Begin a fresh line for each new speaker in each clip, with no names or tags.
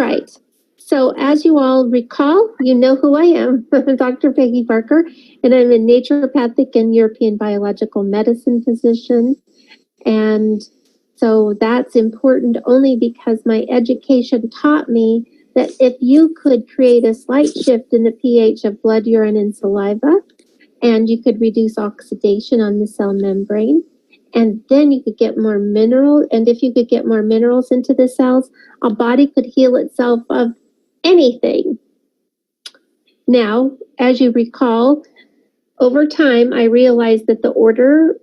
right. So as you all recall, you know who I am. I'm Dr. Peggy Barker, and I'm a naturopathic and European biological medicine physician. And so that's important only because my education taught me that if you could create a slight shift in the pH of blood, urine, and saliva, and you could reduce oxidation on the cell membrane, and then you could get more mineral. And if you could get more minerals into the cells, a body could heal itself of anything. Now, as you recall, over time, I realized that the order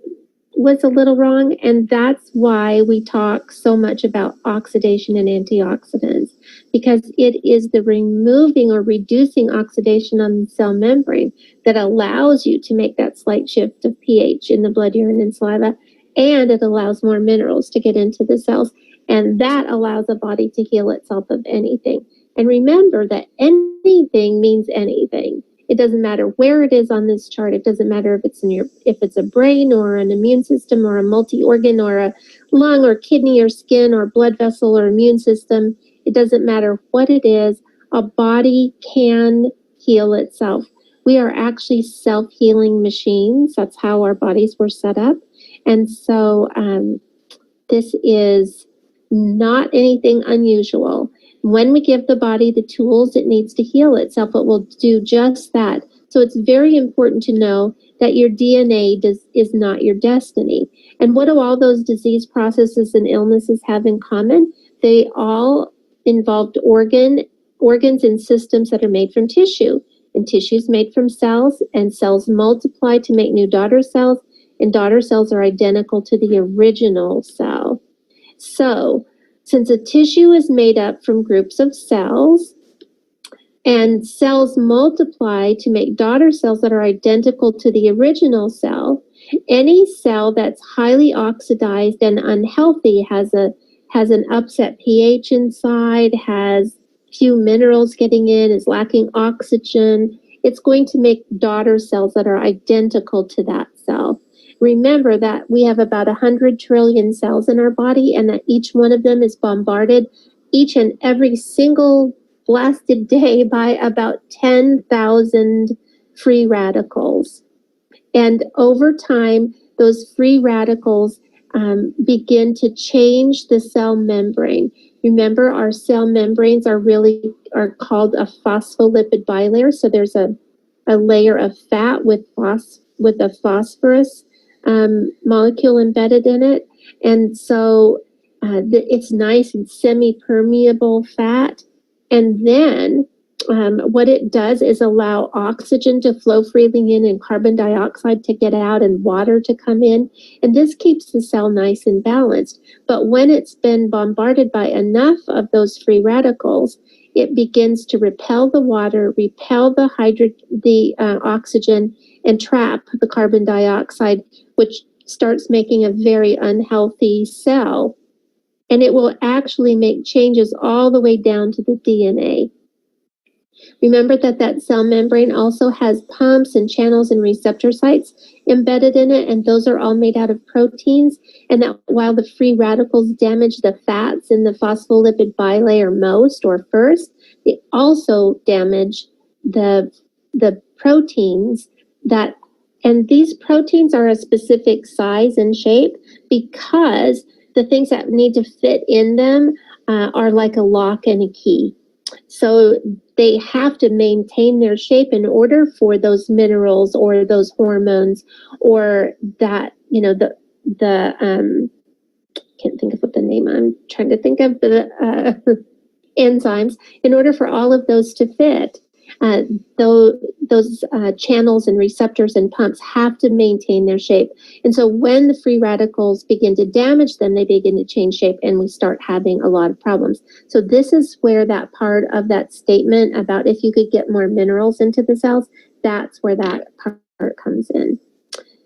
was a little wrong, and that's why we talk so much about oxidation and antioxidants, because it is the removing or reducing oxidation on the cell membrane that allows you to make that slight shift of pH in the blood, urine, and saliva, and it allows more minerals to get into the cells, and that allows a body to heal itself of anything. And remember that anything means anything. It doesn't matter where it is on this chart. It doesn't matter if it's a brain or an immune system or a multi-organ or a lung or kidney or skin or blood vessel or immune system. It doesn't matter what it is. A body can heal itself. We are actually self-healing machines. That's how our bodies were set up. And so this is not anything unusual. When we give the body the tools it needs to heal itself, it will do just that. So it's very important to know that your DNA is not your destiny. And what do all those disease processes and illnesses have in common? They all involved organs and systems that are made from tissue. And tissue is made from cells, and cells multiply to make new daughter cells, and daughter cells are identical to the original cell. So, since a tissue is made up from groups of cells, and cells multiply to make daughter cells that are identical to the original cell, any cell that's highly oxidized and unhealthy has an upset pH inside, has few minerals getting in, is lacking oxygen. It's going to make daughter cells that are identical to that cell. Remember that we have about 100 trillion cells in our body, and that each one of them is bombarded each and every single blasted day by about 10,000 free radicals. And over time, those free radicals begin to change the cell membrane. Remember, our cell membranes are called a phospholipid bilayer. So there's a layer of fat with a phosphorus molecule embedded in it. And so it's nice and semi-permeable fat. And then what it does is allow oxygen to flow freely in and carbon dioxide to get out and water to come in. And this keeps the cell nice and balanced. But when it's been bombarded by enough of those free radicals, it begins to repel the water, repel the oxygen, and trap the carbon dioxide, which starts making a very unhealthy cell. And it will actually make changes all the way down to the DNA. Remember that cell membrane also has pumps and channels and receptor sites embedded in it, and those are all made out of proteins. And that while the free radicals damage the fats in the phospholipid bilayer most or first, they also damage the proteins and these proteins are a specific size and shape because the things that need to fit in them are like a lock and a key. So they have to maintain their shape in order for those minerals or those hormones or that, can't think of what the name, I'm trying to think of the enzymes, in order for all of those to fit. Those channels and receptors and pumps have to maintain their shape. And so when the free radicals begin to damage them, they begin to change shape and we start having a lot of problems. So this is where that part of that statement about if you could get more minerals into the cells, that's where that part comes in.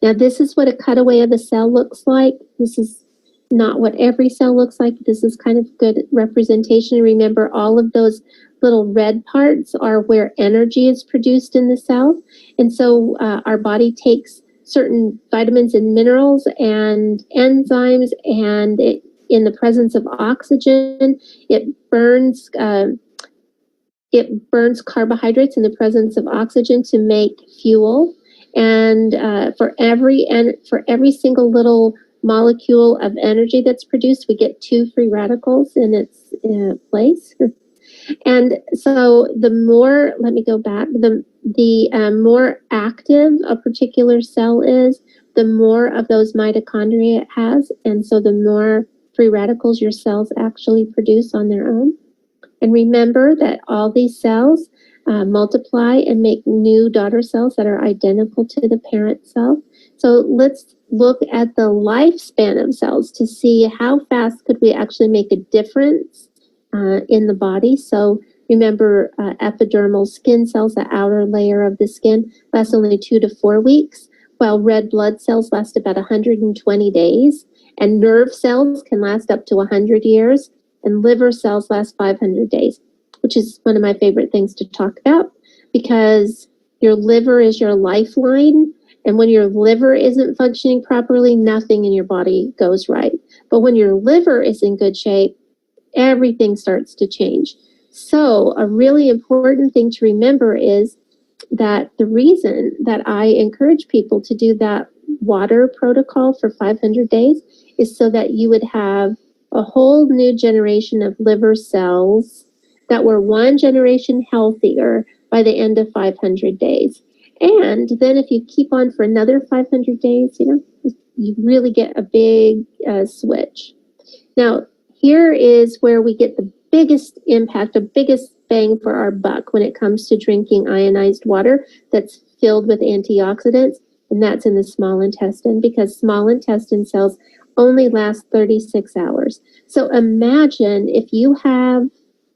Now, this is what a cutaway of the cell looks like. This is not what every cell looks like. This is kind of good representation. Remember, all of those little red parts are where energy is produced in the cell. And so our body takes certain vitamins and minerals and enzymes, and in the presence of oxygen, it burns it burns carbohydrates in the presence of oxygen to make fuel. And for every single little molecule of energy that's produced, we get 2 free radicals in its place. And so the more, let me go back, the more active a particular cell is, the more of those mitochondria it has. And so the more free radicals your cells actually produce on their own. And remember that all these cells multiply and make new daughter cells that are identical to the parent cell. So let's look at the lifespan of cells to see how fast could we actually make a difference in the body. So remember, epidermal skin cells, the outer layer of the skin, lasts only 2 to 4 weeks, while red blood cells last about 120 days, and nerve cells can last up to 100 years, and liver cells last 500 days, which is one of my favorite things to talk about, because your liver is your lifeline, and when your liver isn't functioning properly, nothing in your body goes right. But when your liver is in good shape, everything starts to change. So a really important thing to remember is that the reason that I encourage people to do that water protocol for 500 days is so that you would have a whole new generation of liver cells that were 1 generation healthier by the end of 500 days. And then if you keep on for another 500 days, you really get a big switch. Now, here is where we get the biggest impact, the biggest bang for our buck when it comes to drinking ionized water that's filled with antioxidants, and that's in the small intestine, because small intestine cells only last 36 hours. So imagine if you have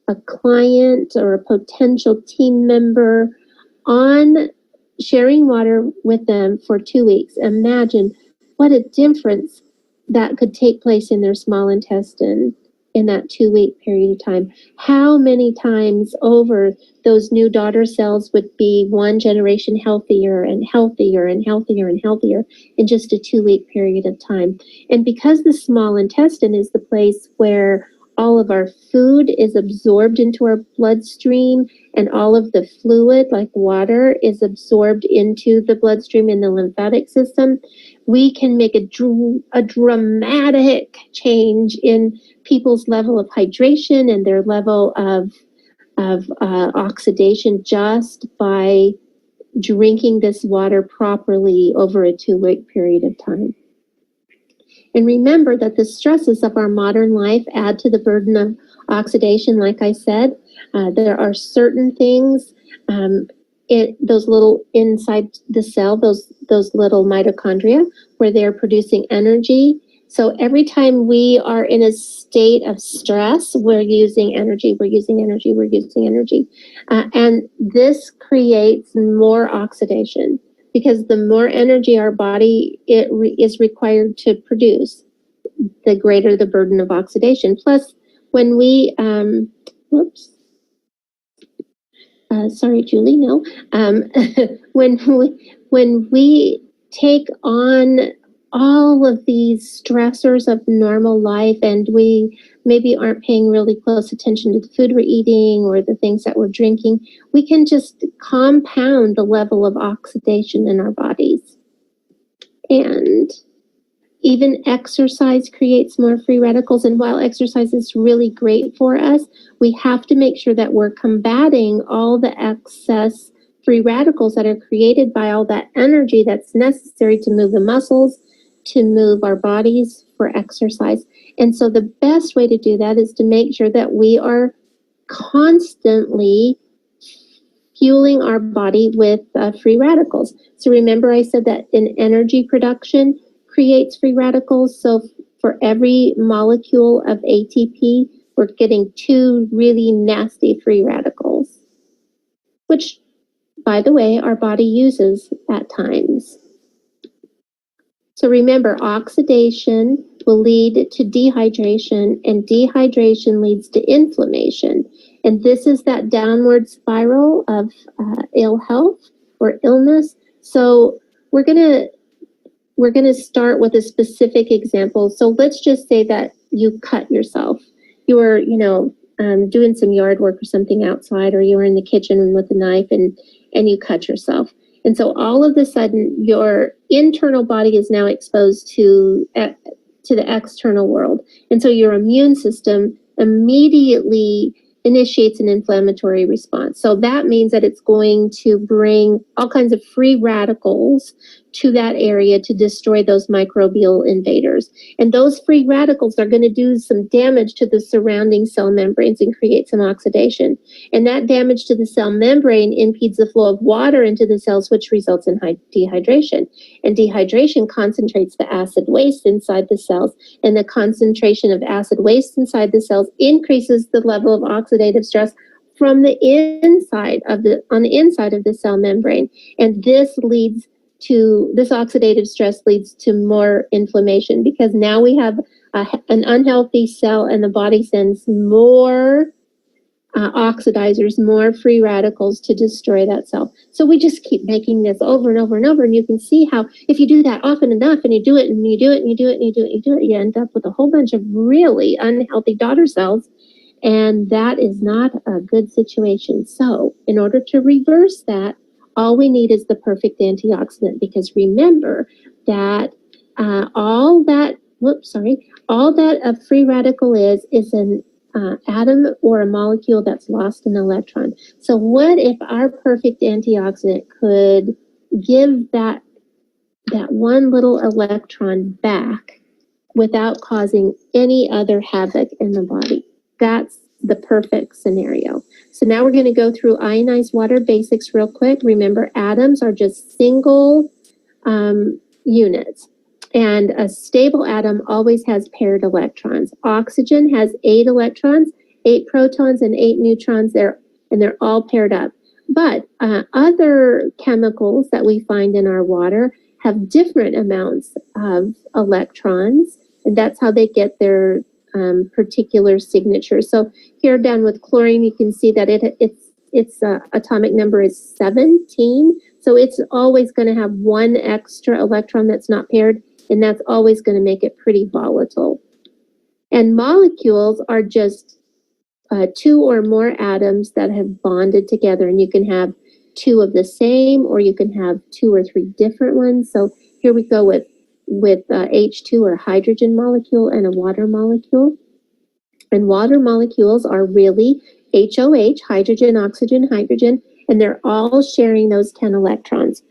a client or a potential team member on sharing water with them for 2 weeks. Imagine what a difference that could take place in their small intestine in that 2-week period of time. How many times over those new daughter cells would be 1 generation healthier and healthier and healthier and healthier in just a 2-week period of time. And because the small intestine is the place where all of our food is absorbed into our bloodstream, and all of the fluid, like water, is absorbed into the bloodstream in the lymphatic system, we can make a dramatic change in people's level of hydration and their level of oxidation just by drinking this water properly over a 2-week period of time. And remember that the stresses of our modern life add to the burden of oxidation. Like I said, there are certain things, those little inside the cell, those little mitochondria, where they're producing energy. So every time we are in a state of stress, we're using energy, and this creates more oxidation, because the more energy our body is required to produce, the greater the burden of oxidation. Plus, when we, sorry, Julie, no. When we take on all of these stressors of normal life, and we maybe aren't paying really close attention to the food we're eating or the things that we're drinking, we can just compound the level of oxidation in our bodies. And even exercise creates more free radicals. And while exercise is really great for us, we have to make sure that we're combating all the excess free radicals that are created by all that energy that's necessary to move the muscles, to move our bodies for exercise. And so the best way to do that is to make sure that we are constantly fueling our body with free radicals. So remember, I said that in energy production creates free radicals. So for every molecule of ATP, we're getting 2 really nasty free radicals, which, by the way, our body uses at times. So remember, oxidation will lead to dehydration, and dehydration leads to inflammation. And this is that downward spiral of ill health or illness. So we're going to start with a specific example. So let's just say that you cut yourself. You were, doing some yard work or something outside, or you were in the kitchen with a knife and you cut yourself. And so all of a sudden, your internal body is now exposed to the external world. And so your immune system immediately initiates an inflammatory response. So that means that it's going to bring all kinds of free radicals to that area to destroy those microbial invaders. And those free radicals are going to do some damage to the surrounding cell membranes and create some oxidation. And that damage to the cell membrane impedes the flow of water into the cells, which results in dehydration. And dehydration concentrates the acid waste inside the cells. And the concentration of acid waste inside the cells increases the level of oxidative stress from the inside of the cell membrane. And this oxidative stress leads to more inflammation, because now we have an unhealthy cell, and the body sends more oxidizers, more free radicals to destroy that cell. So we just keep making this over and over and over. And you can see how if you do that often enough, and you do it and you do it and you do it and you do it and you do it, you end up with a whole bunch of really unhealthy daughter cells. And that is not a good situation. So in order to reverse that, all we need is the perfect antioxidant, because remember that all that a free radical is an atom or a molecule that's lost an electron. So what if our perfect antioxidant could give that one little electron back without causing any other havoc in the body? That's the perfect scenario. So now we're going to go through ionized water basics real quick. Remember, atoms are just single units. And a stable atom always has paired electrons. Oxygen has 8 electrons, 8 protons, and 8 neutrons there, and they're all paired up. But other chemicals that we find in our water have different amounts of electrons, and that's how they get their particular signature. So here down with chlorine, you can see that its atomic number is 17. So it's always going to have one extra electron that's not paired, and that's always going to make it pretty volatile. And molecules are just 2 or more atoms that have bonded together, and you can have 2 of the same, or you can have 2 or 3 different ones. So here we go with H2, or hydrogen molecule, and a water molecule. And water molecules are really HOH, hydrogen, oxygen, hydrogen, and they're all sharing those 10 electrons.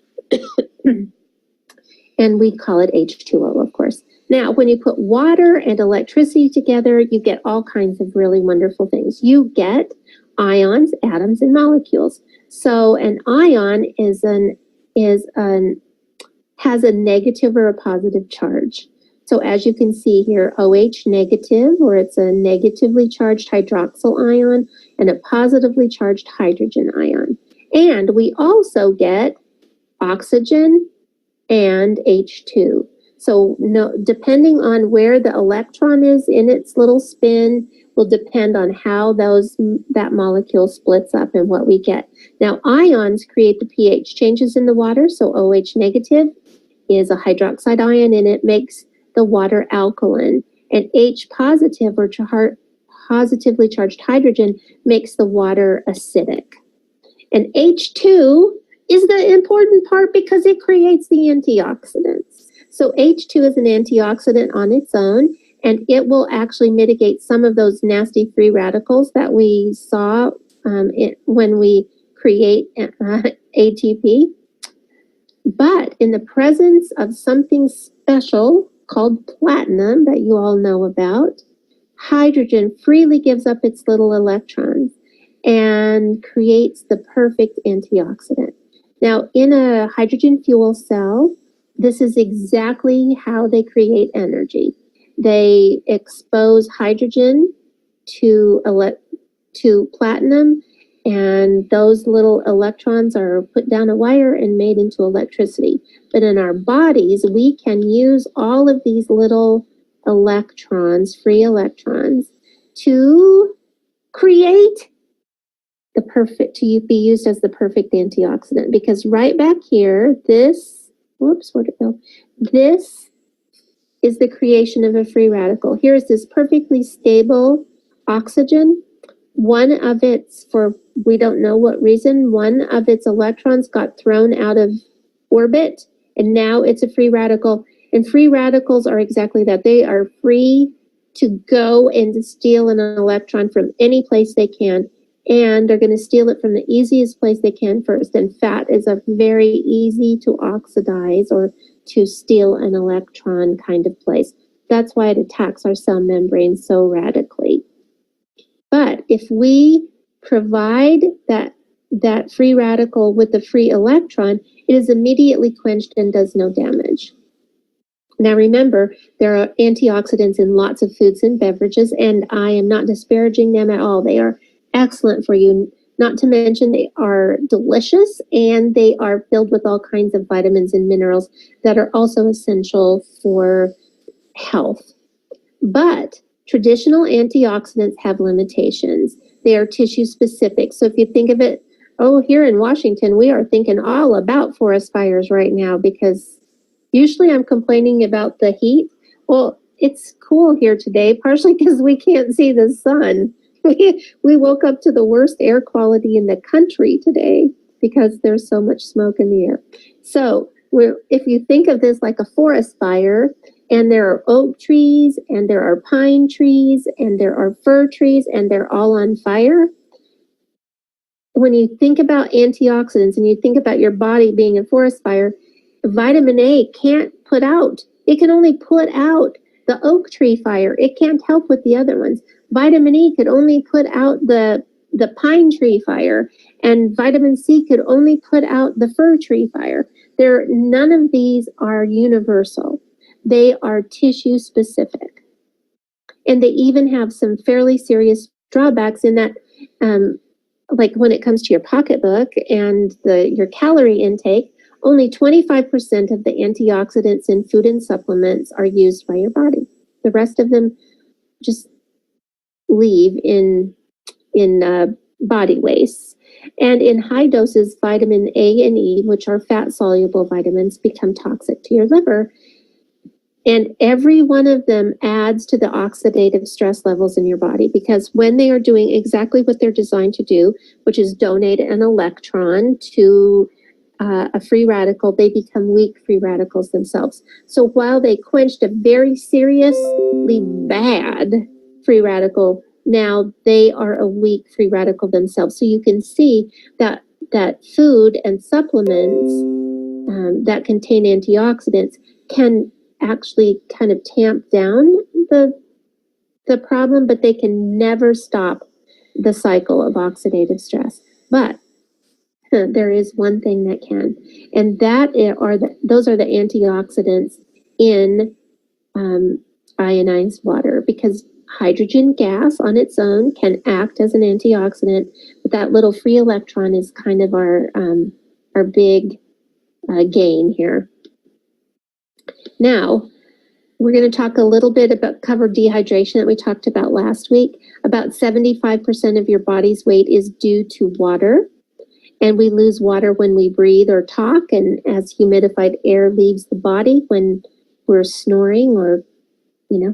And we call it H2O, of course. Now, when you put water and electricity together, you get all kinds of really wonderful things. You get ions, atoms, and molecules. So an ion has a negative or a positive charge. So as you can see here, OH negative, or it's a negatively charged hydroxyl ion, and a positively charged hydrogen ion. And we also get oxygen and H2. So depending on where the electron is in its little spin will depend on how that molecule splits up and what we get. Now, ions create the pH changes in the water. So OH negative is a hydroxide ion, and it makes the water alkaline. And H positive, or positively charged hydrogen, makes the water acidic. And H2 is the important part because it creates the antioxidants. So H2 is an antioxidant on its own, and it will actually mitigate some of those nasty free radicals that we saw when we create ATP. But in the presence of something special called platinum that you all know about, hydrogen freely gives up its little electrons and creates the perfect antioxidant. Now, in a hydrogen fuel cell, this is exactly how they create energy. They expose hydrogen to platinum, and those little electrons are put down a wire and made into electricity. But in our bodies, we can use all of these little electrons, free electrons, to create to be used as the perfect antioxidant. Because right back here, this is the creation of a free radical. Here is this perfectly stable oxygen, one of its, for we don't know what reason, one of its electrons got thrown out of orbit, and now it's a free radical. And free radicals are exactly that. They are free to go and to steal an electron from any place they can, and they're going to steal it from the easiest place they can first. And fat is a very easy to oxidize or to steal an electron kind of place. That's why it attacks our cell membrane so radically. But if we provide that free radical with the free electron, it is immediately quenched and does no damage. Now remember, there are antioxidants in lots of foods and beverages, and I am not disparaging them at all. They are excellent for you, not to mention they are delicious, and they are filled with all kinds of vitamins and minerals that are also essential for health. But traditional antioxidants have limitations. They are tissue specific. So if you think of it, here in Washington, we are thinking all about forest fires right now, because usually I'm complaining about the heat. Well, it's cool here today, partially because we can't see the sun. We woke up to the worst air quality in the country today because there's so much smoke in the air. So if you think of this like a forest fire, and there are oak trees, and there are pine trees, and there are fir trees, and they're all on fire. When you think about antioxidants and you think about your body being a forest fire, vitamin A can't put out. It can only put out the oak tree fire. It can't help with the other ones. Vitamin E could only put out the pine tree fire, and vitamin C could only put out the fir tree fire. None of these are universal. They are tissue specific. And they even have some fairly serious drawbacks in that, like when it comes to your pocketbook and your calorie intake, only 25% of the antioxidants in food and supplements are used by your body. The rest of them just leave in body waste. And in high doses, vitamin A and E, which are fat-soluble vitamins, become toxic to your liver. And every one of them adds to the oxidative stress levels in your body, because when they are doing exactly what they're designed to do, which is donate an electron to a free radical, they become weak free radicals themselves. So while they quenched a very seriously bad free radical, now they are a weak free radical themselves. So you can see that food and supplements that contain antioxidants can actually kind of tamp down the problem, but they can never stop the cycle of oxidative stress. But there is one thing that can, and those are the antioxidants in ionized water, because hydrogen gas on its own can act as an antioxidant, but that little free electron is kind of our big gain here. Now, we're going to talk a little bit about cover dehydration that we talked about last week. About 75% of your body's weight is due to water, and we lose water when we breathe or talk, and as humidified air leaves the body when we're snoring or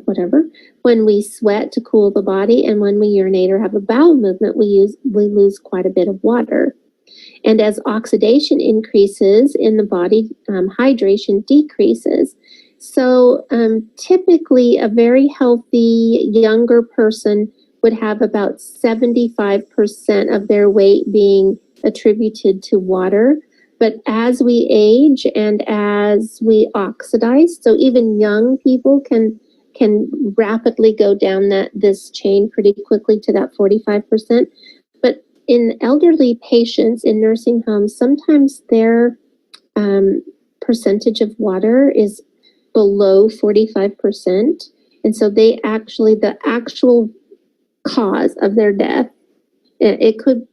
whatever. When we sweat to cool the body, and when we urinate or have a bowel movement, we lose quite a bit of water. And as oxidation increases in the body, hydration decreases. So typically a very healthy younger person would have about 75% of their weight being attributed to water. But as we age and as we oxidize, so even young people can rapidly go down this chain pretty quickly to that 45%. But in elderly patients in nursing homes, sometimes their percentage of water is below 45%. And so the actual cause of their death, it could,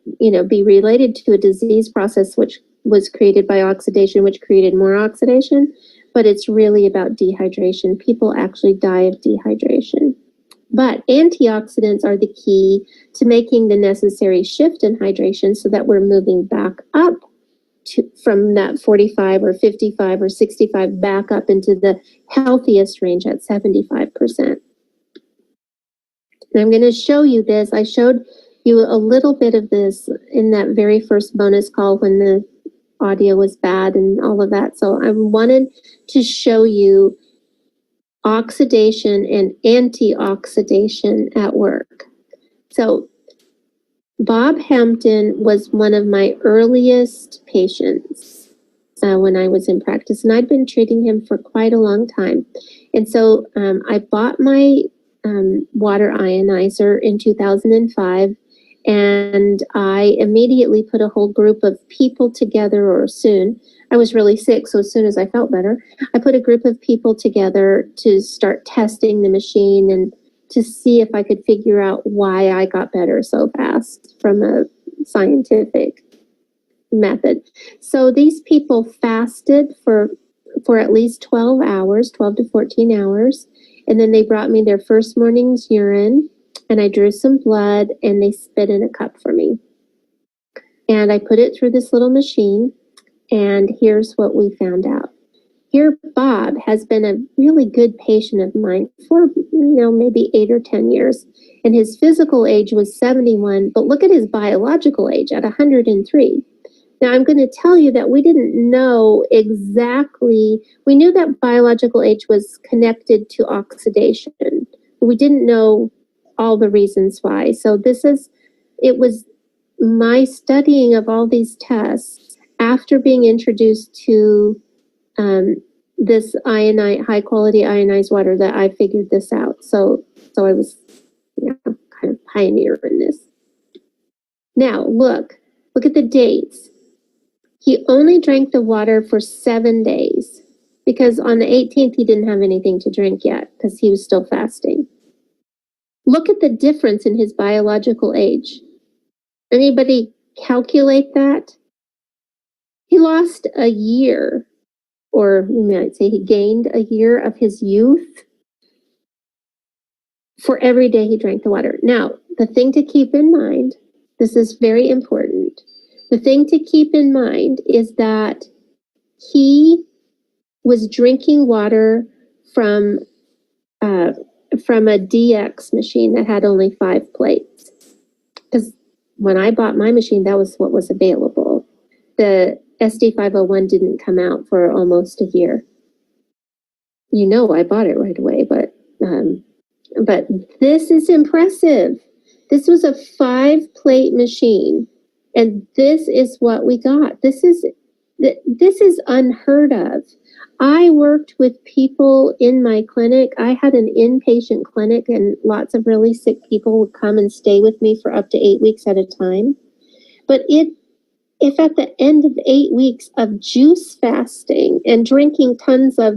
be related to a disease process which was created by oxidation, which created more oxidation, but it's really about dehydration. People actually die of dehydration. But antioxidants are the key to making the necessary shift in hydration so that we're moving back up from that 45 or 55 or 65 back up into the healthiest range at 75%. And I'm going to show you this. I showed you a little bit of this in that very first bonus call when the audio was bad and all of that. So I wanted to show you oxidation and antioxidation at work. So Bob Hampton was one of my earliest patients when I was in practice, and I'd been treating him for quite a long time. And so I bought my water ionizer in 2005, and I immediately put a whole group of people together, or soon. I was really sick, so as soon as I felt better, I put a group of people together to start testing the machine and to see if I could figure out why I got better so fast from a scientific method. So these people fasted for at least 12 hours, 12 to 14 hours, and then they brought me their first morning's urine, and I drew some blood, and they spit in a cup for me. And I put it through this little machine, and here's what we found out. Here, Bob has been a really good patient of mine for, maybe 8 or 10 years. And his physical age was 71, but look at his biological age at 103. Now, I'm going to tell you that we didn't know exactly, we knew that biological age was connected to oxidation, but we didn't know all the reasons why. So it was my studying of all these tests after being introduced to this high quality ionized water that I figured this out. So I was kind of pioneer in this. Now look at the dates. He only drank the water for 7 days because on the 18th he didn't have anything to drink yet because he was still fasting. Look at the difference in his biological age. Anybody calculate that? He lost a year, or you might say he gained a year of his youth for every day he drank the water. Now, the thing to keep in mind, this is very important. The thing to keep in mind is that he was drinking water from a DX machine that had only 5 plates. Because when I bought my machine, that was what was available. The SD501 didn't come out for almost a year. I bought it right away, but this is impressive. This was a 5-plate machine, and this is what we got. This is unheard of. I worked with people in my clinic. I had an inpatient clinic, and lots of really sick people would come and stay with me for up to 8 weeks at a time. But if at the end of 8 weeks of juice fasting and drinking tons of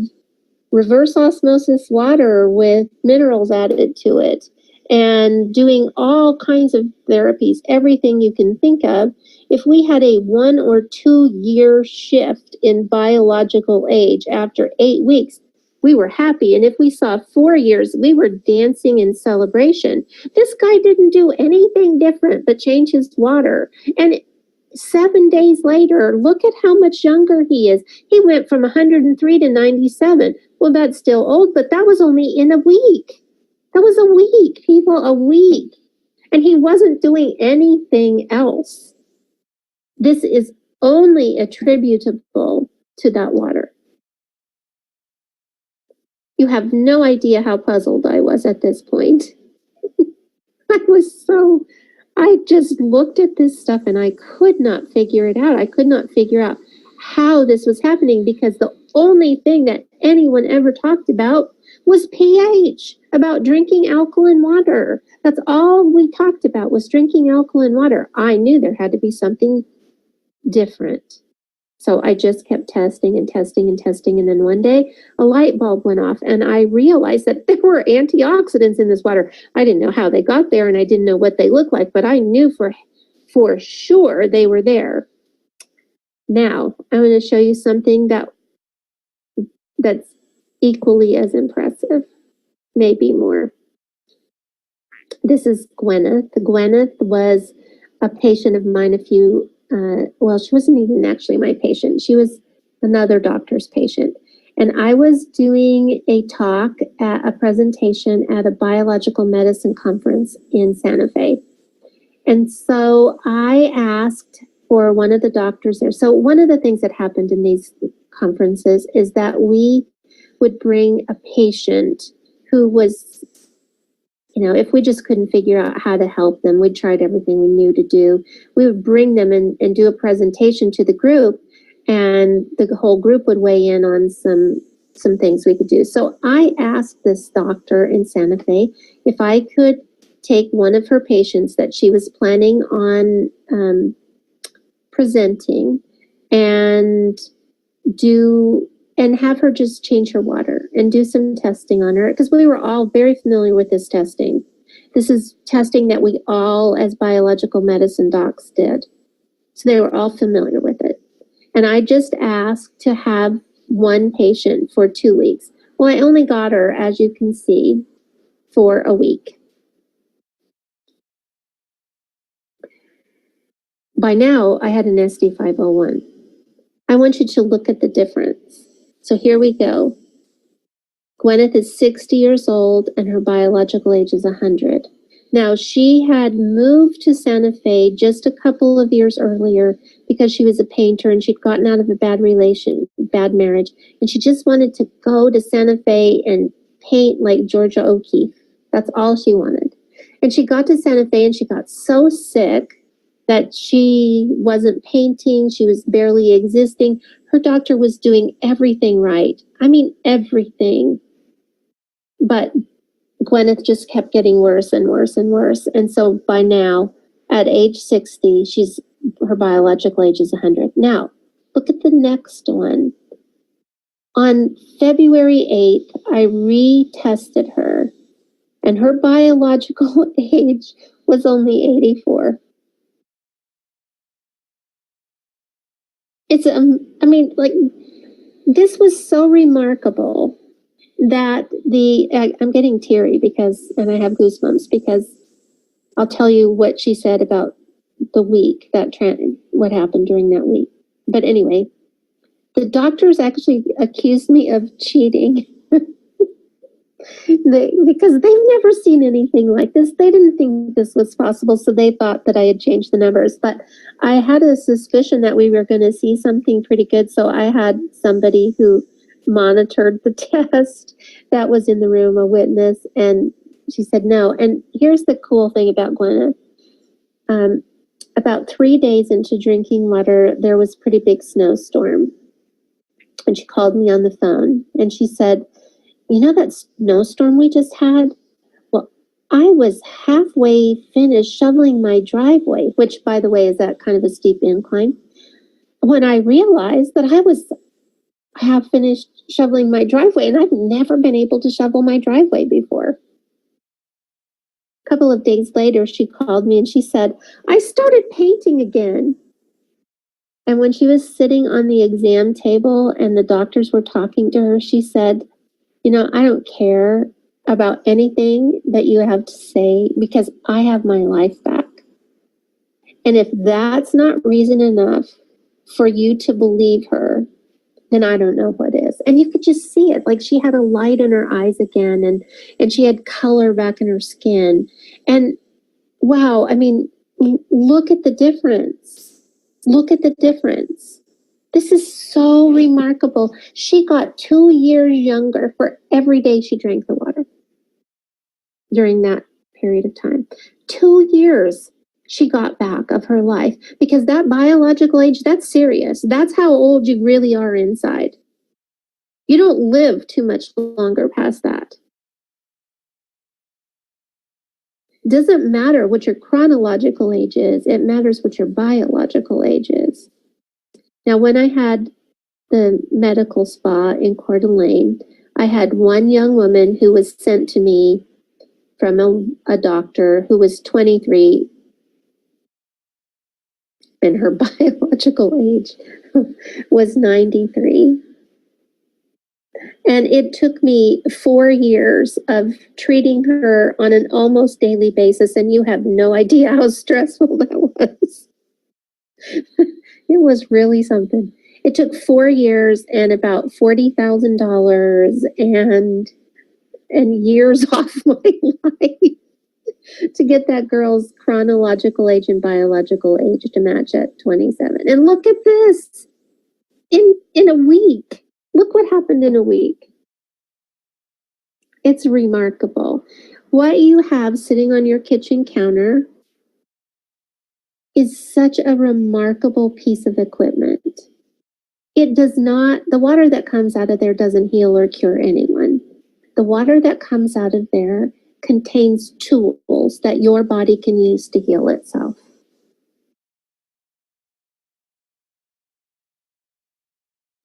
reverse osmosis water with minerals added to it and doing all kinds of therapies, everything you can think of, if we had a 1 or 2 year shift in biological age after 8 weeks, we were happy. And if we saw 4 years, we were dancing in celebration. This guy didn't do anything different but change his water. And 7 days later, look at how much younger he is. He went from 103 to 97. Well, that's still old, but that was only in a week. That was a week, people, a week. And he wasn't doing anything else. This is only attributable to that water. You have no idea how puzzled I was at this point. I just looked at this stuff and I could not figure it out. I could not figure out how this was happening because the only thing that anyone ever talked about was pH, about drinking alkaline water. That's all we talked about was drinking alkaline water. I knew there had to be something different. So I just kept testing and testing and testing. And then one day a light bulb went off and I realized that there were antioxidants in this water. I didn't know how they got there and I didn't know what they looked like, but I knew for sure they were there. Now I'm going to show you something that's equally as impressive, maybe more. This is Gwyneth. Gwyneth was a patient of mine she wasn't even actually my patient. She was another doctor's patient. And I was doing a talk at a presentation at a biological medicine conference in Santa Fe. And so I asked for one of the doctors there. So one of the things that happened in these conferences is that we would bring a patient who was, if we just couldn't figure out how to help them, we'd tried everything we knew to do. We would bring them and do a presentation to the group, and the whole group would weigh in on some things we could do. So I asked this doctor in Santa Fe if I could take one of her patients that she was planning on presenting and have her just change her water and do some testing on her, because we were all very familiar with this testing. This is testing that we all as biological medicine docs did. So they were all familiar with it. And I just asked to have one patient for 2 weeks. Well, I only got her, as you can see, for a week. By now, I had an SD501. I want you to look at the difference. So here we go. Gwyneth is 60 years old and her biological age is 100. Now, she had moved to Santa Fe just a couple of years earlier because she was a painter and she'd gotten out of a bad marriage, and she just wanted to go to Santa Fe and paint like Georgia O'Keeffe. That's all she wanted. And she got to Santa Fe and she got so sick that she wasn't painting, she was barely existing. Her doctor was doing everything right. I mean, everything. But Gwyneth just kept getting worse and worse and worse. And so by now, at age 60, her biological age is 100. Now, look at the next one. On February 8th, I retested her, and her biological age was only 84. It's, this was so remarkable that I'm getting teary and I have goosebumps because I'll tell you what she said about the week, what happened during that week. But anyway, the doctors actually accused me of cheating because they've never seen anything like this. They didn't think this was possible, so they thought that I had changed the numbers. But I had a suspicion that we were going to see something pretty good, so I had somebody who monitored the test that was in the room, a witness, and she said no. And here's the cool thing about Gwyneth. About 3 days into drinking water, there was a pretty big snowstorm. And she called me on the phone and she said, "You know that snowstorm we just had? Well, I was halfway finished shoveling my driveway," which, by the way, is that kind of a steep incline, when I realized that I have finished shoveling my driveway, and I've never been able to shovel my driveway before. A couple of days later, she called me and she said, "I started painting again." And when she was sitting on the exam table and the doctors were talking to her, she said, "I don't care about anything that you have to say because I have my life back. And if that's not reason enough for you to believe her, then I don't know what is." And you could just see it. Like, she had a light in her eyes again, and she had color back in her skin. And wow, look at the difference. Look at the difference. This is so remarkable. She got 2 years younger for every day she drank the water during that period of time. 2 years she got back of her life, because that biological age, that's serious. That's how old you really are inside. You don't live too much longer past that. Doesn't matter what your chronological age is, it matters what your biological age is. Now, when I had the medical spa in Coeur d'Alene, I had one young woman who was sent to me from a doctor who was 23, and her biological age was 93. And it took me 4 years of treating her on an almost daily basis, and you have no idea how stressful that was. It was really something. It took 4 years and about $40,000 and years off my life. to get that girl's chronological age and biological age to match at 27. And look at this. In a week. Look what happened in a week. It's remarkable. What you have sitting on your kitchen counter is such a remarkable piece of equipment. It does not, the water that comes out of there doesn't heal or cure anyone. The water that comes out of there contains tools that your body can use to heal itself.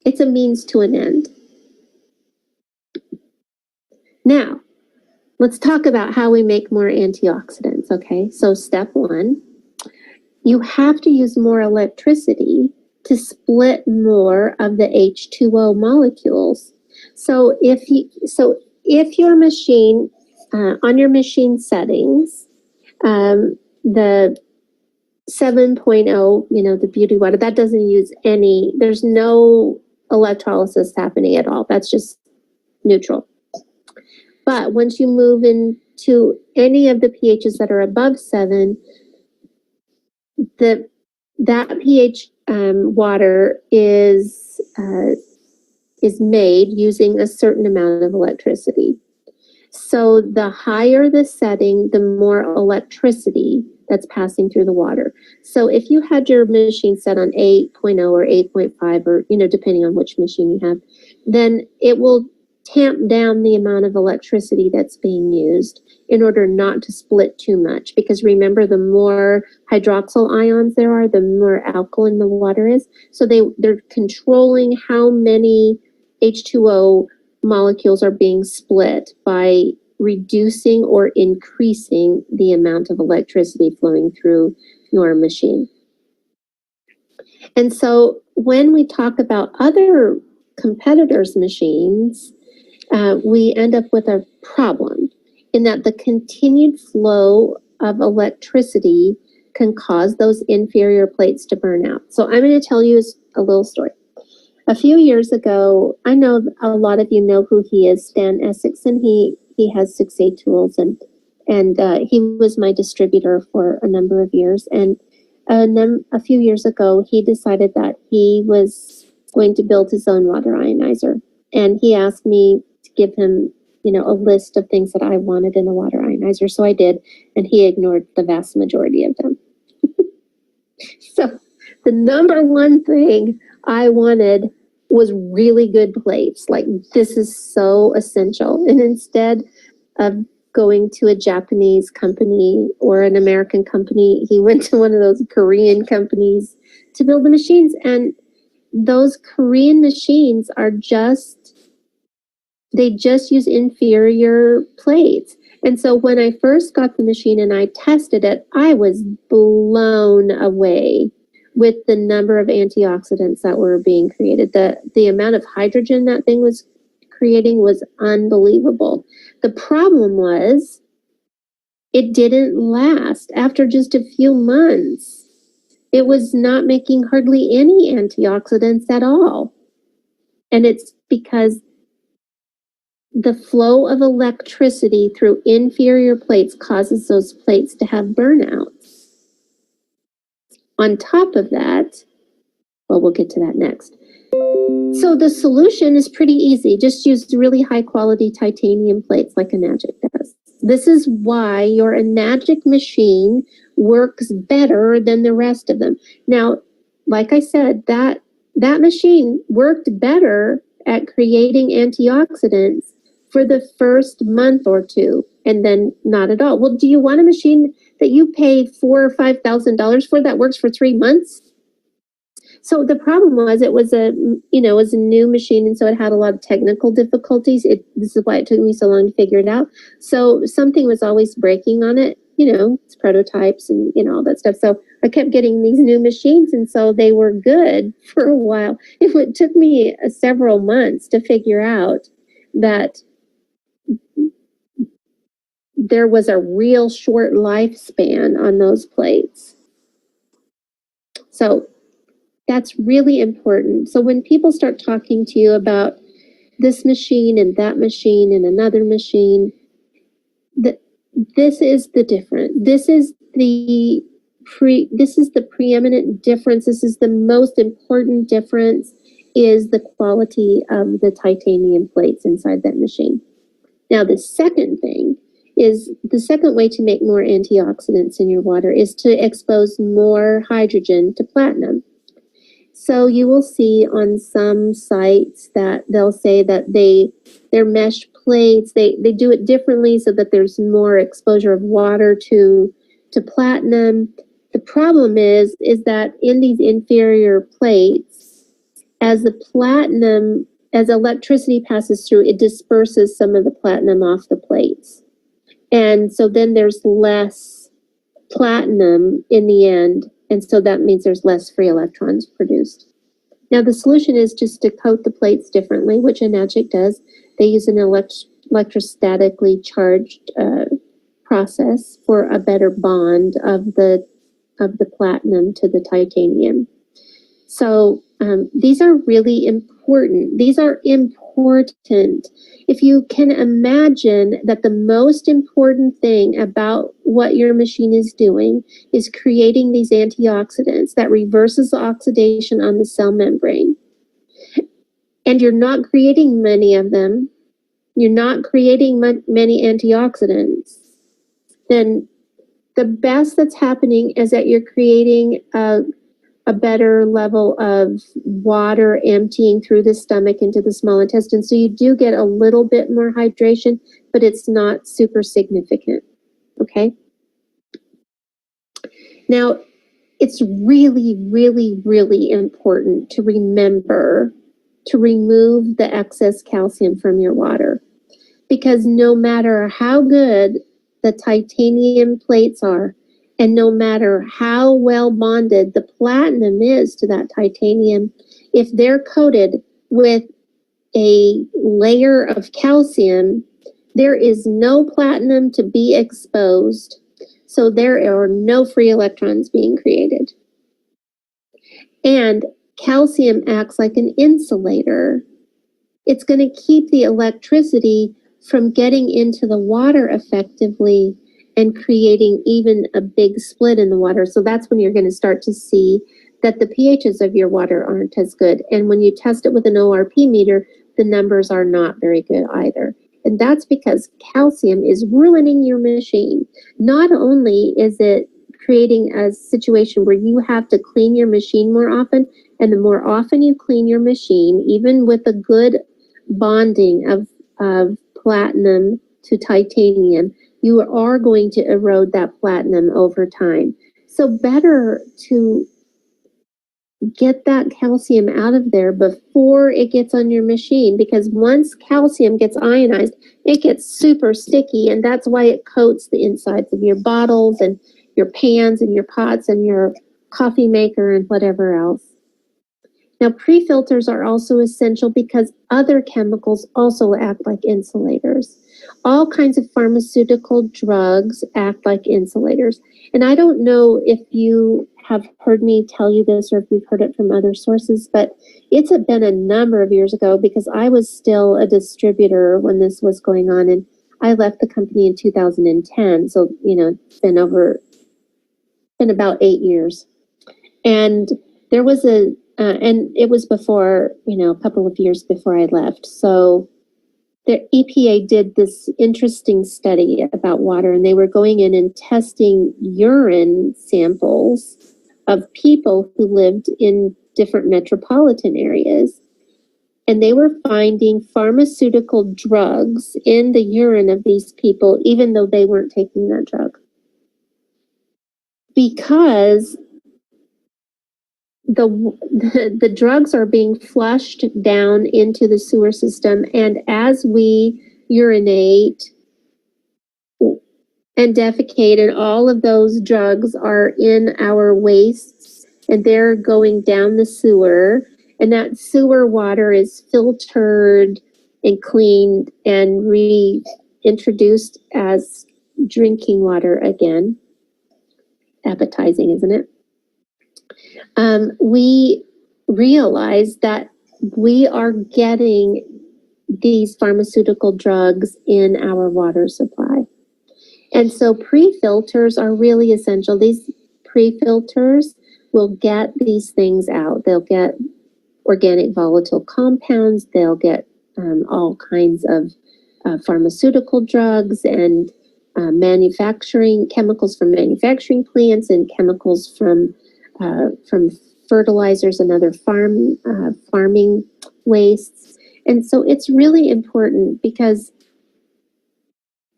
It's a means to an end. Now, let's talk about how we make more antioxidants, okay? So step one, you have to use more electricity to split more of the H2O molecules. So if your machine, on your machine settings, the 7.0, the beauty water, that doesn't use there's no electrolysis happening at all. That's just neutral. But once you move into any of the pHs that are above 7, that pH water is made using a certain amount of electricity. So the higher the setting, the more electricity that's passing through the water. So if you had your machine set on 8.0 or 8.5, or depending on which machine you have, then it will tamp down the amount of electricity that's being used in order not to split too much. Because remember, the more hydroxyl ions there are, the more alkaline the water is. So they're controlling how many H2O molecules are being split by reducing or increasing the amount of electricity flowing through your machine. And so when we talk about other competitors' machines, we end up with a problem in that the continued flow of electricity can cause those inferior plates to burn out. So I'm going to tell you a little story. A few years ago, I know a lot of you know who he is, Stan Essex, and he has 6A Tools, and he was my distributor for a number of years. And a few years ago, he decided that he was going to build his own water ionizer. And he asked me to give him, a list of things that I wanted in a water ionizer. So I did, and he ignored the vast majority of them. So the number one thing I wanted was really good plates. Like, this is so essential. And instead of going to a Japanese company or an American company, he went to one of those Korean companies to build the machines. And those Korean machines they just use inferior plates. And so when I first got the machine and I tested it, I was blown away with the number of antioxidants that were being created. The amount of hydrogen that thing was creating was unbelievable. The problem was it didn't last. After just a few months, it was not making hardly any antioxidants at all. And it's because the flow of electricity through inferior plates causes those plates to have burnouts. On top of that, well, we'll get to that next. So the solution is pretty easy. Just use really high quality titanium plates like Enagic does. This is why your Enagic machine works better than the rest of them. Now, like I said, that machine worked better at creating antioxidants for the first month or two, and then not at all. Well, do you want a machine that you pay $4,000 or $5,000 for that works for 3 months? So the problem was it was a new machine, and so it had a lot of technical difficulties. This is why it took me so long to figure it out. So something was always breaking on it, it's prototypes and all that stuff. So I kept getting these new machines, and so they were good for a while. It took me several months to figure out that there was a real short lifespan on those plates. So that's really important. So when people start talking to you about this machine and that machine and another machine, this is the difference. This is the preeminent difference. This is the most important difference, is the quality of the titanium plates inside that machine. Now, the second thing is, the second way to make more antioxidants in your water is to expose more hydrogen to platinum. So you will see on some sites that they'll say that their mesh plates, they do it differently so that there's more exposure of water to platinum. The problem is that in these inferior plates, as electricity passes through, it disperses some of the platinum off the plates. And so then there's less platinum in the end. And so that means there's less free electrons produced. Now, the solution is just to coat the plates differently, which Enagic does. They use an electrostatically charged process for a better bond of the platinum to the titanium. So these are really important. These are important. If you can imagine that the most important thing about what your machine is doing is creating these antioxidants that reverses the oxidation on the cell membrane, and you're not creating many of them, you're not creating many antioxidants, then the best that's happening is that you're creating a better level of water emptying through the stomach into the small intestine. So you do get a little bit more hydration, but it's not super significant, okay? Now, it's really, really, really important to remember to remove the excess calcium from your water, because no matter how good the titanium plates are, and no matter how well bonded the platinum is to that titanium, if they're coated with a layer of calcium, there is no platinum to be exposed. So there are no free electrons being created. And calcium acts like an insulator. It's going to keep the electricity from getting into the water effectively and creating even a big split in the water. So that's when you're going to start to see that the pHs of your water aren't as good. And when you test it with an ORP meter, the numbers are not very good either. And that's because calcium is ruining your machine. Not only is it creating a situation where you have to clean your machine more often, and the more often you clean your machine, even with a good bonding of platinum to titanium, you are going to erode that platinum over time. So better to get that calcium out of there before it gets on your machine, because once calcium gets ionized, it gets super sticky, and that's why it coats the insides of your bottles and your pans and your pots and your coffee maker and whatever else. Now, pre-filters are also essential because other chemicals also act like insulators. All kinds of pharmaceutical drugs act like insulators. And I don't know if you have heard me tell you this or if you've heard it from other sources, but it's been a number of years ago, because I was still a distributor when this was going on, and I left the company in 2010. So, it's been about 8 years. And there was and it was before, a couple of years before I left. So the EPA did this interesting study about water, and they were going in and testing urine samples of people who lived in different metropolitan areas. And they were finding pharmaceutical drugs in the urine of these people, even though they weren't taking that drug. Because the drugs are being flushed down into the sewer system, and as we urinate and defecate, and all of those drugs are in our wastes, and they're going down the sewer, and that sewer water is filtered and cleaned and reintroduced as drinking water again. Appetizing, isn't it? We realize that we are getting these pharmaceutical drugs in our water supply. And so pre-filters are really essential. These pre-filters will get these things out. They'll get organic volatile compounds. They'll get all kinds of pharmaceutical drugs and manufacturing chemicals from manufacturing plants and chemicals from fertilizers and other farming wastes. And so it's really important because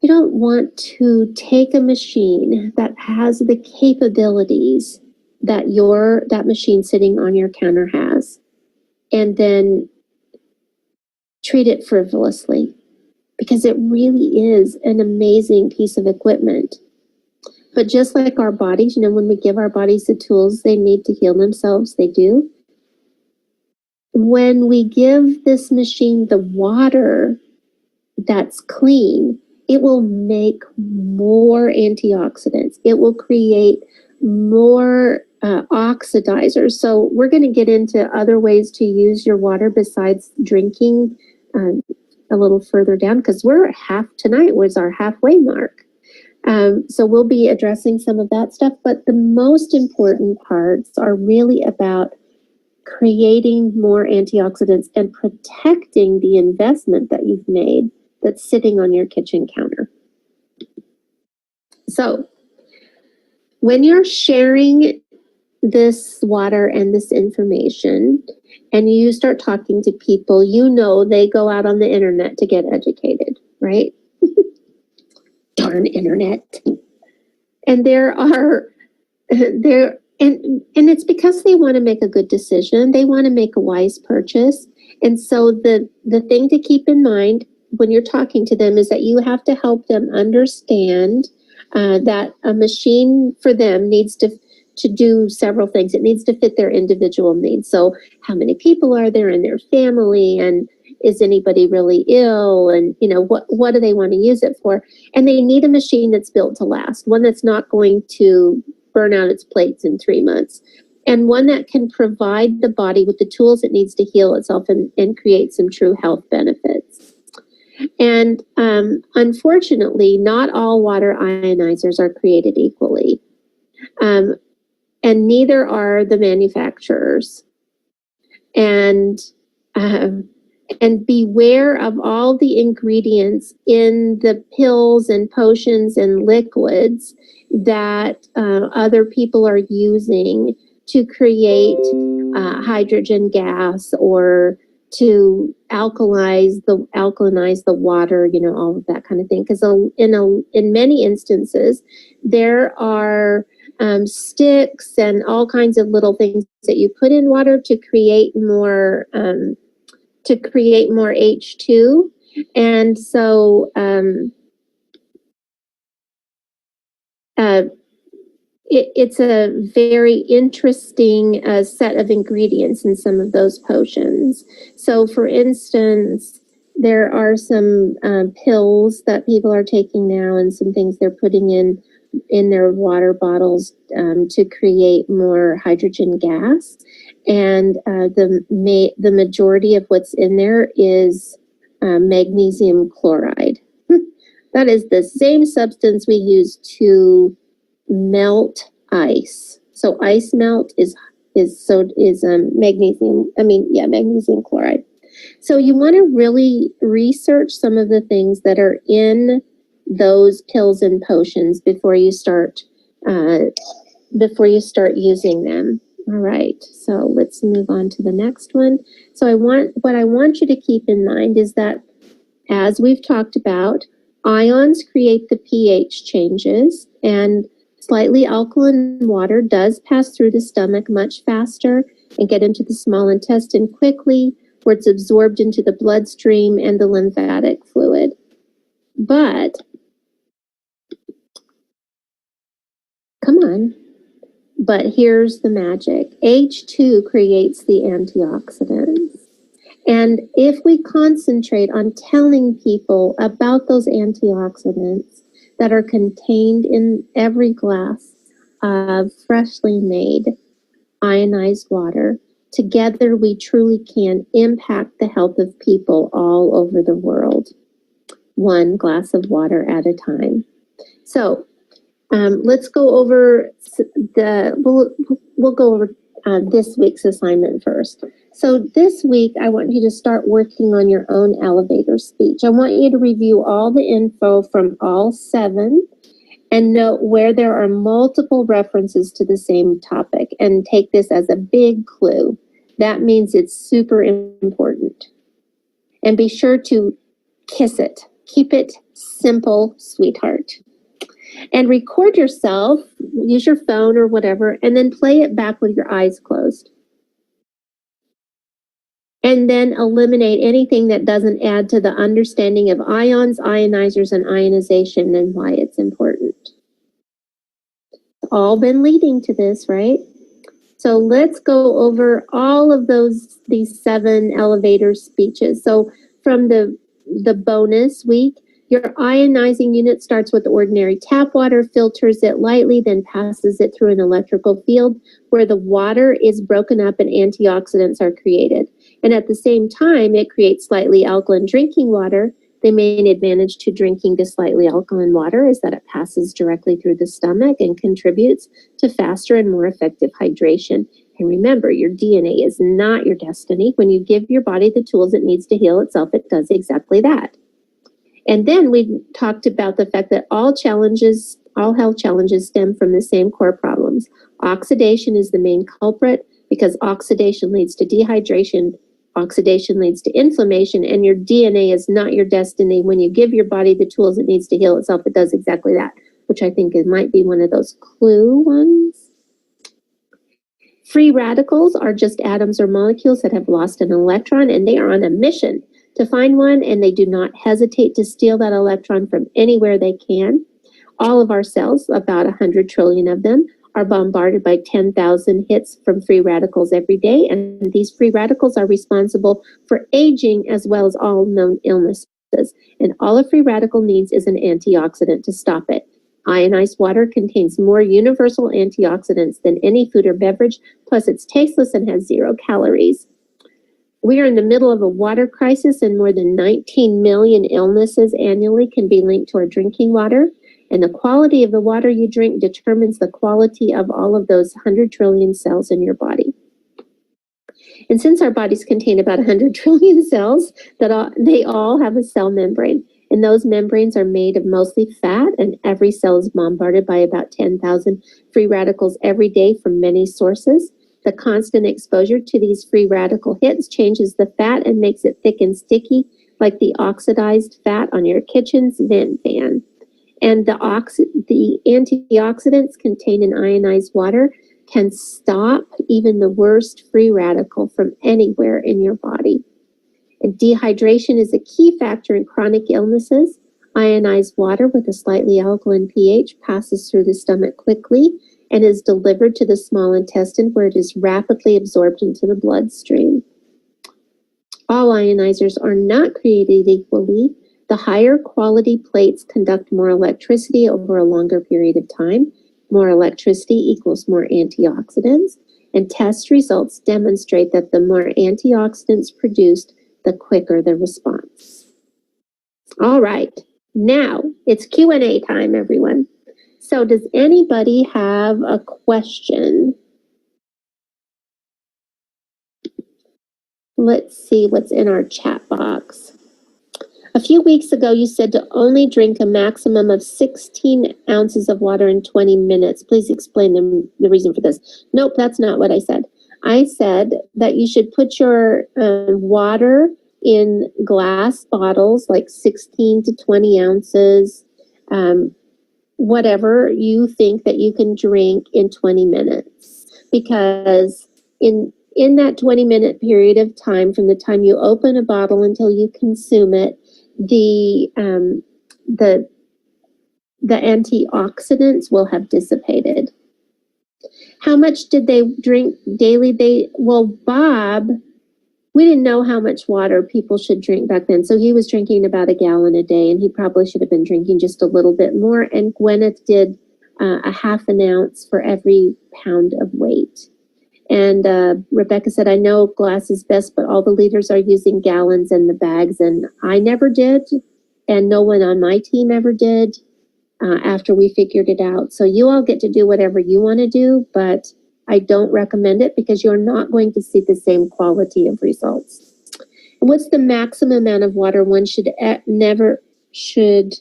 you don't want to take a machine that has the capabilities that that machine sitting on your counter has and then treat it frivolously, because it really is an amazing piece of equipment. But just like our bodies, you know, when we give our bodies the tools they need to heal themselves, they do. When we give this machine the water that's clean, it will make more antioxidants. It will create more oxidizers. So we're going to get into other ways to use your water besides drinking a little further down, because tonight was our halfway mark. So we'll be addressing some of that stuff, but the most important parts are really about creating more antioxidants and protecting the investment that you've made that's sitting on your kitchen counter. So when you're sharing this water and this information and you start talking to people, you know they go out on the internet to get educated, right? Darn internet. And and it's because they want to make a good decision. They want to make a wise purchase. And so the thing to keep in mind when you're talking to them is that you have to help them understand that a machine for them needs to do several things. It needs to fit their individual needs. So how many people are there in their family, and is anybody really ill, and you know what do they want to use it for? And they need a machine that's built to last, one that's not going to burn out its plates in 3 months, and one that can provide the body with the tools it needs to heal itself and create some true health benefits. And unfortunately, not all water ionizers are created equally. And neither are the manufacturers. And beware of all the ingredients in the pills and potions and liquids that other people are using to create hydrogen gas or to alkalinize the water, you know, all of that kind of thing. Because in many instances, there are sticks and all kinds of little things that you put in water to create more H2. And so it's a very interesting set of ingredients in some of those potions. So for instance, there are some pills that people are taking now and some things they're putting in their water bottles to create more hydrogen gas. And the majority of what's in there is magnesium chloride. That is the same substance we use to melt ice. So ice melt is magnesium. Magnesium chloride. So you want to really research some of the things that are in those pills and potions before you start using them. All right, so let's move on to the next one. So what I want you to keep in mind is that, as we've talked about, ions create the pH changes, and slightly alkaline water does pass through the stomach much faster and get into the small intestine quickly, where it's absorbed into the bloodstream and the lymphatic fluid. But here's the magic. H2 creates the antioxidants. And if we concentrate on telling people about those antioxidants that are contained in every glass of freshly made ionized water, together we truly can impact the health of people all over the world, one glass of water at a time. So let's go over we'll go over this week's assignment first. So this week, I want you to start working on your own elevator speech. I want you to review all the info from all 7 and note where there are multiple references to the same topic and take this as a big clue. That means it's super important. And be sure to kiss it. Keep it simple, sweetheart. And record yourself, use your phone or whatever, and then play it back with your eyes closed. And then eliminate anything that doesn't add to the understanding of ions, ionizers, and ionization and why it's important. It's all been leading to this, right? So let's go over all of these 7 elevator speeches. So from the bonus week, your ionizing unit starts with ordinary tap water, filters it lightly, then passes it through an electrical field where the water is broken up and antioxidants are created. And at the same time, it creates slightly alkaline drinking water. The main advantage to drinking the slightly alkaline water is that it passes directly through the stomach and contributes to faster and more effective hydration. And remember, your DNA is not your destiny. When you give your body the tools it needs to heal itself, it does exactly that. And then we talked about the fact that all health challenges stem from the same core problems. Oxidation is the main culprit because oxidation leads to dehydration, oxidation leads to inflammation, and your DNA is not your destiny. When you give your body the tools it needs to heal itself, it does exactly that, which I think it might be one of those clue ones. Free radicals are just atoms or molecules that have lost an electron, and they are on a mission to find one, and they do not hesitate to steal that electron from anywhere they can. All of our cells, about 100 trillion of them, are bombarded by 10,000 hits from free radicals every day, and these free radicals are responsible for aging as well as all known illnesses. And all a free radical needs is an antioxidant to stop it. Ionized water contains more universal antioxidants than any food or beverage, plus it's tasteless and has 0 calories. We are in the middle of a water crisis, and more than 19 million illnesses annually can be linked to our drinking water. And the quality of the water you drink determines the quality of all of those 100 trillion cells in your body. And since our bodies contain about 100 trillion cells, they all have a cell membrane. And those membranes are made of mostly fat, and every cell is bombarded by about 10,000 free radicals every day from many sources. The constant exposure to these free radical hits changes the fat and makes it thick and sticky, like the oxidized fat on your kitchen's vent fan. And the antioxidants contained in ionized water can stop even the worst free radical from anywhere in your body. And dehydration is a key factor in chronic illnesses. Ionized water with a slightly alkaline pH passes through the stomach quickly and is delivered to the small intestine where it is rapidly absorbed into the bloodstream. All ionizers are not created equally. The higher quality plates conduct more electricity over a longer period of time. More electricity equals more antioxidants, and test results demonstrate that the more antioxidants produced, the quicker the response. All right, now it's Q&A time, everyone. So does anybody have a question? Let's see what's in our chat box. A few weeks ago, you said to only drink a maximum of 16 ounces of water in 20 minutes. Please explain the reason for this. Nope, that's not what I said. I said that you should put your water in glass bottles, like 16 to 20 ounces, whatever you think that you can drink in 20 minutes. Because in that 20-minute period of time, from the time you open a bottle until you consume it, the antioxidants will have dissipated. How much did they drink daily? Bob, we didn't know how much water people should drink back then. So he was drinking about 1 gallon a day, and he probably should have been drinking just a little bit more. And Gwyneth did a half an ounce for every pound of weight. And Rebecca said, I know glass is best, but all the leaders are using gallons in the bags. And I never did. And no one on my team ever did. after we figured it out. So you all get to do whatever you want to do, but I don't recommend it because you're not going to see the same quality of results. And what's the maximum amount of water one never should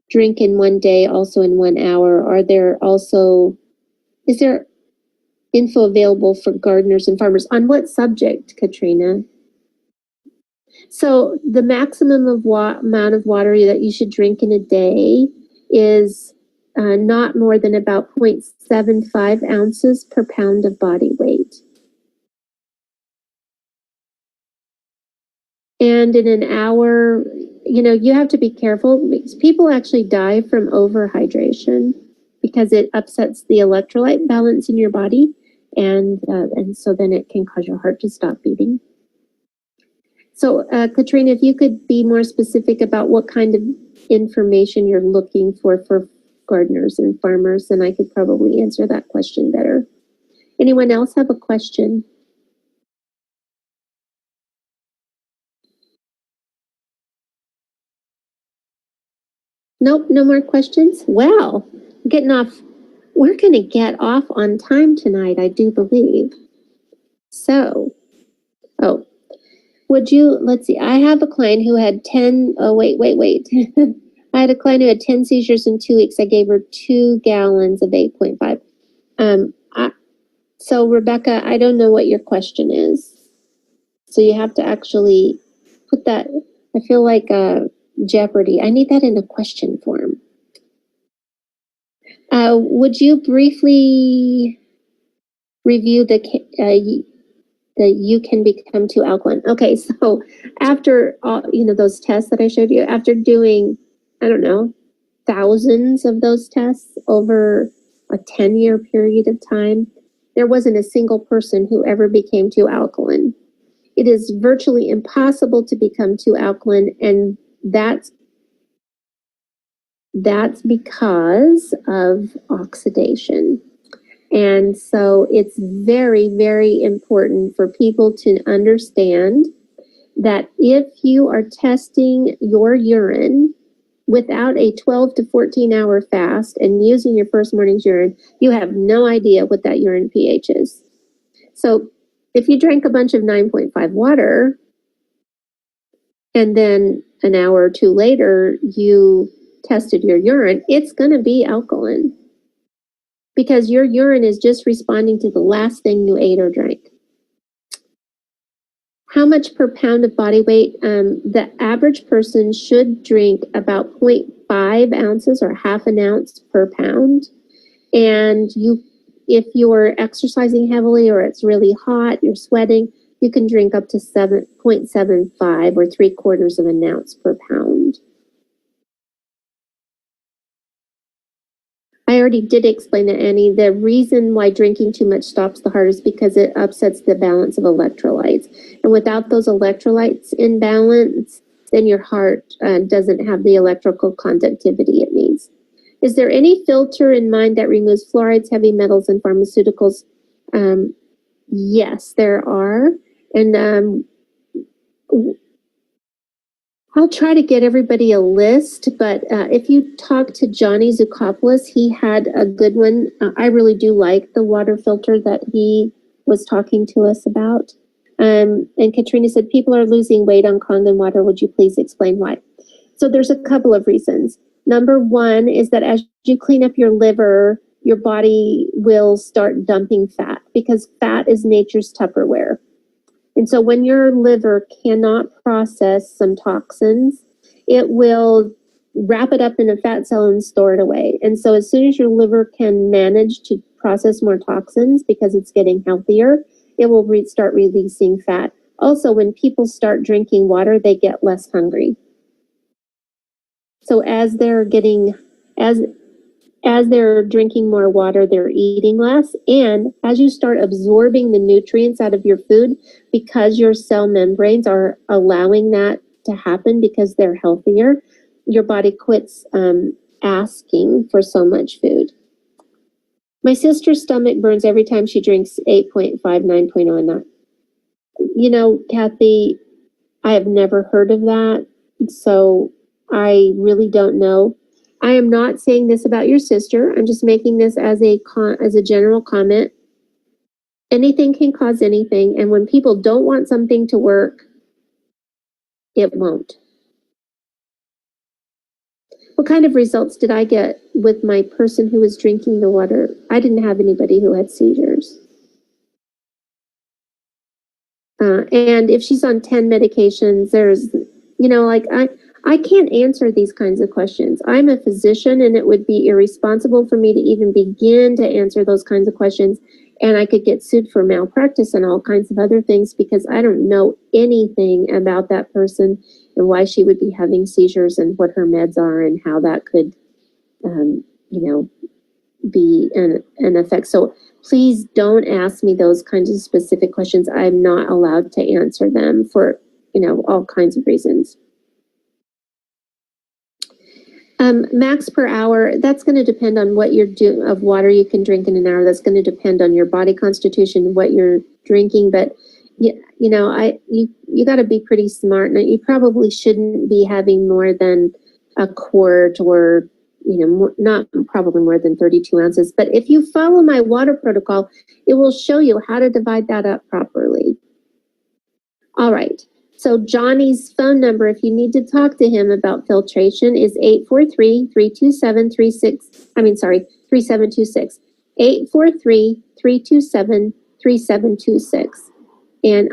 drink in one day, also in 1 hour? Is there info available for gardeners and farmers? On what subject, Katrina? So the maximum of amount of water that you should drink in a day is not more than about 0.75 ounces per pound of body weight. And in an hour, you have to be careful because people actually die from overhydration because it upsets the electrolyte balance in your body. And so then it can cause your heart to stop beating. So, Katrina, if you could be more specific about what kind of information you're looking for gardeners and farmers, then I could probably answer that question better. Anyone else have a question? Nope, no more questions? Wow, we're going to get off on time tonight, I do believe. So, let's see, I have a client who had 10, wait. I had a client who had 10 seizures in 2 weeks. I gave her 2 gallons of 8.5. So Rebecca, I don't know what your question is. So you have to actually put that, I feel like Jeopardy. I need that in a question form. Would you briefly review the you can become too alkaline? Okay, so after all, those tests that I showed you, after doing, I don't know, thousands of those tests over a 10-year period of time, there wasn't a single person who ever became too alkaline. It is virtually impossible to become too alkaline, and that's because of oxidation. And so it's very, very important for people to understand that if you are testing your urine without a 12 to 14 hour fast and using your first morning's urine, you have no idea what that urine pH is. So if you drank a bunch of 9.5 water and then an hour or 2 later you tested your urine, it's going to be alkaline because your urine is just responding to the last thing you ate or drank. How much per pound of body weight? The average person should drink about 0.5 ounces or half an ounce per pound. And if you're exercising heavily or it's really hot, you're sweating, you can drink up to 7.75 or 3/4 of an ounce per pound. I already did explain to Annie, the reason why drinking too much stops the heart is because it upsets the balance of electrolytes. And without those electrolytes in balance, then your heart doesn't have the electrical conductivity it needs. Is there any filter in mind that removes fluorides, heavy metals, and pharmaceuticals? Yes, there are. And I'll try to get everybody a list, but if you talk to Johnny Zoukopoulos, he had a good one. I really do like the water filter that he was talking to us about. And Katrina said, people are losing weight on Kangen water. Would you please explain why? So there's a couple of reasons. Number one is that as you clean up your liver, your body will start dumping fat because fat is nature's Tupperware. And so when your liver cannot process some toxins, it will wrap it up in a fat cell and store it away. And so as soon as your liver can manage to process more toxins because it's getting healthier, it will start releasing fat. Also, when people start drinking water, they get less hungry. So as they're drinking more water, they're eating less. And as you start absorbing the nutrients out of your food, because your cell membranes are allowing that to happen because they're healthier, your body quits asking for so much food. My sister's stomach burns every time she drinks 8.5, 9.0 and that. Kathy, I have never heard of that. So I really don't know. I am not saying this about your sister. I'm just making this as a general comment. Anything can cause anything, and when people don't want something to work, it won't. What kind of results did I get with my person who was drinking the water? I didn't have anybody who had seizures. And if she's on 10 medications, there's, like I can't answer these kinds of questions. I'm a physician, and it would be irresponsible for me to even begin to answer those kinds of questions. And I could get sued for malpractice and all kinds of other things because I don't know anything about that person and why she would be having seizures and what her meds are and how that could, be an effect. So please don't ask me those kinds of specific questions. I'm not allowed to answer them for, all kinds of reasons. Max per hour, that's going to depend on what you're doing, of water you can drink in an hour. That's going to depend on your body constitution, what you're drinking. But, you got to be pretty smart. Now, you probably shouldn't be having more than a quart or, not probably more than 32 ounces. But if you follow my water protocol, it will show you how to divide that up properly. All right. So Johnny's phone number, if you need to talk to him about filtration, is 843-327-3726. 843-327-3726. And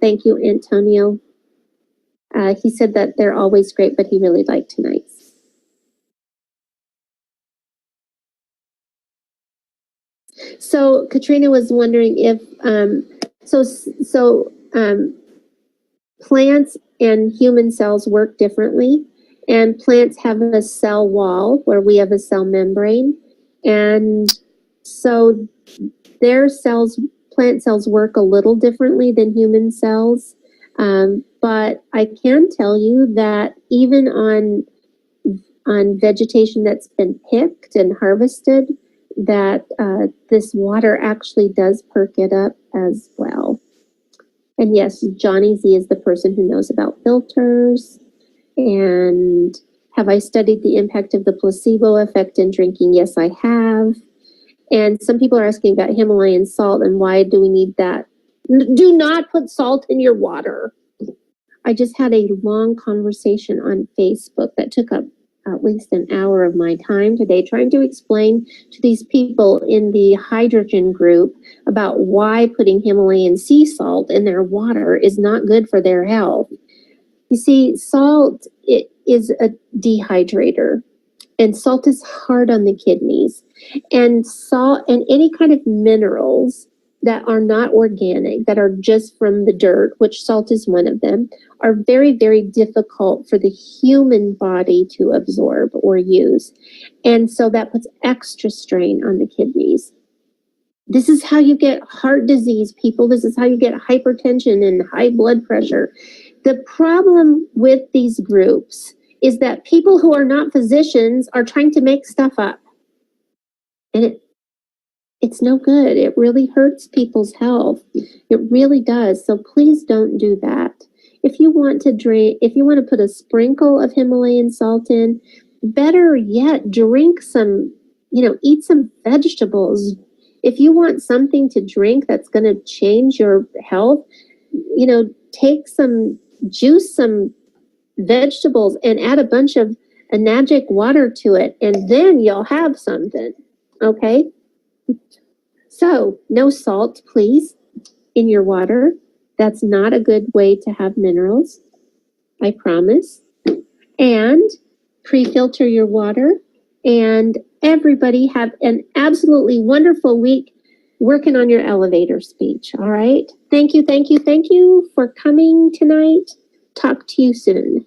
thank you, Antonio. He said that they're always great, but he really liked tonight's. So Katrina was wondering if, plants and human cells work differently, and plants have a cell wall where we have a cell membrane, and so plant cells work a little differently than human cells. But I can tell you that even on vegetation that's been picked and harvested, that this water actually does perk it up as well. And yes, Johnny Z is the person who knows about filters. And have I studied the impact of the placebo effect in drinking? Yes, I have. And some people are asking about Himalayan salt and why do we need that? Do not put salt in your water. I just had a long conversation on Facebook that took up at least an hour of my time today trying to explain to these people in the hydrogen group about why putting Himalayan sea salt in their water is not good for their health. You see, salt is a dehydrator, and salt is hard on the kidneys. And salt and any kind of minerals that are not organic, that are just from the dirt, which salt is one of them, are very, very difficult for the human body to absorb or use. And so that puts extra strain on the kidneys. This is how you get heart disease, people. This is how you get hypertension and high blood pressure. The problem with these groups is that people who are not physicians are trying to make stuff up. And it's no good. It really hurts people's health. It really does. So please don't do that. If you want to put a sprinkle of Himalayan salt in, better yet, drink some, eat some vegetables. If you want something to drink that's going to change your health, juice some vegetables and add a bunch of enagic water to it, and then you'll have something. Okay? So, no salt, please, in your water. That's not a good way to have minerals, I promise. And pre-filter your water. And everybody have an absolutely wonderful week working on your elevator speech, all right? Thank you for coming tonight. Talk to you soon.